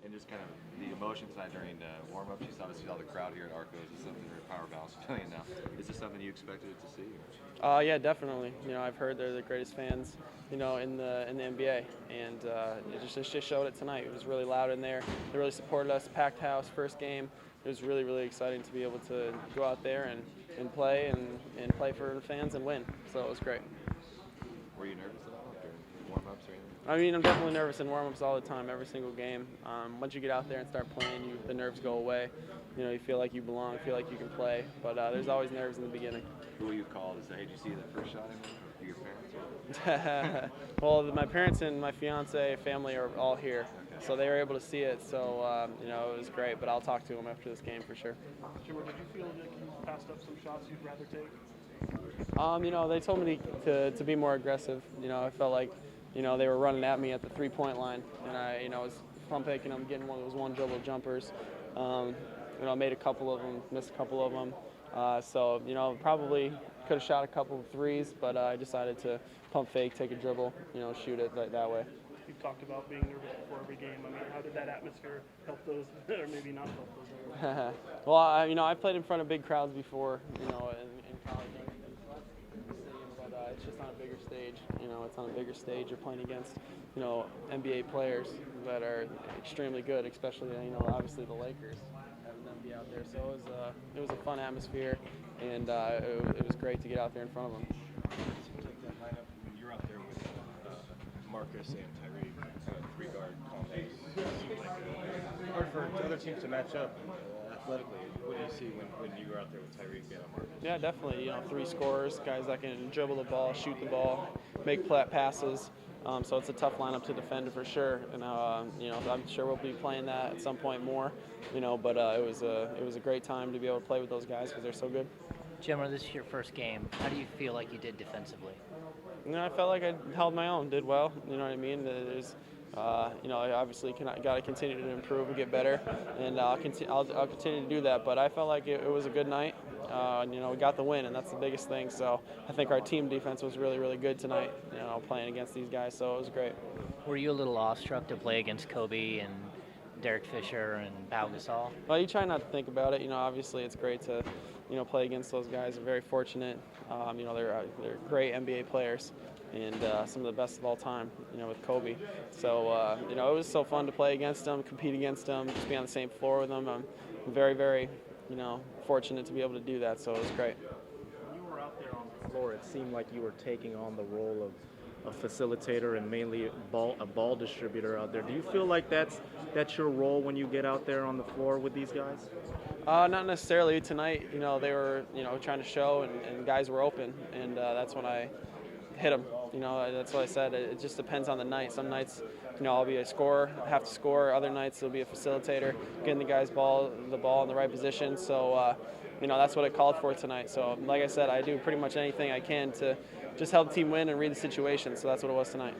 And just kind of the emotion tonight during warm-ups, you saw the crowd here at Arcos. Is something your power balance is feeling now. Is this something you expected to see? Yeah, definitely. I've heard they're the greatest fans, in the NBA, and it just showed it tonight. It was really loud in there. They really supported us. Packed house, first game. It was really, really exciting to be able to go out there and play and play for the fans and win. So it was great. Were you nervous at all during warm-ups or anything? I'm definitely nervous in warm-ups all the time, every single game. Once you get out there and start playing, the nerves go away. You feel like you belong, feel like you can play. But there's always nerves in the beginning. Who will you call to say, hey, did you see that first shot in there? Do your parents? Well, my parents and my fiance, family are all here, so they were able to see it. So it was great. But I'll talk to them after this game for sure. Jimmer, did you feel like you passed up some shots you'd rather take? They told me to be more aggressive. I felt like they were running at me at the three-point line, and I was pump faking them, getting one of those one dribble jumpers. Made a couple of them, missed a couple of them. So probably could have shot a couple of threes, but I decided to pump fake, take a dribble, shoot it that way. You've talked about being nervous before every game. How did that atmosphere help those, or maybe not help those nerves? Well, I played in front of big crowds before, in college. But it's just on a bigger stage. It's on a bigger stage. You're playing against, NBA players that are extremely good, especially, obviously the Lakers, having them be out there. So it was a fun atmosphere, and it was great to get out there in front of them. It seems like that lineup, when you're out there with Marcus and Tyreek, three-guard combos, seems like hard for other teams to match up athletically. What do you see when you're out there with Tyreek and Marcus? Yeah, definitely. Three scorers, guys that can dribble the ball, shoot the ball, make passes. So it's a tough lineup to defend for sure. And I'm sure we'll be playing that at some point more. But it was a great time to be able to play with those guys because they're so good. Jimmer, this is your first game. How do you feel like you did defensively? I felt like I held my own, did well. You know what I mean? There's, I obviously got to continue to improve and get better, and I'll continue to do that. But I felt like it was a good night. We got the win, and that's the biggest thing. So I think our team defense was really, really good tonight. Playing against these guys, so it was great. Were you a little awestruck to play against Kobe and Derek Fisher and Pau Gasol? Well, you try not to think about it. Obviously it's great to, play against those guys. We're very fortunate. They're great NBA players and some of the best of all time, with Kobe. So, it was so fun to play against them, compete against them, just be on the same floor with them. I'm very, very, fortunate to be able to do that, so it was great. When you were out there on the floor, it seemed like you were taking on the role of a facilitator and mainly a ball distributor out there. Do you feel like that's your role when you get out there on the floor with these guys? Not necessarily. Tonight, they were, trying to show, and guys were open, and that's when I hit them. That's what I said. It just depends on the night. Some nights, I'll be a scorer, have to score. Other nights, it'll be a facilitator, getting the guys the ball in the right position. So, that's what it called for tonight. So, like I said, I do pretty much anything I can to just help the team win and read the situation. So that's what it was tonight.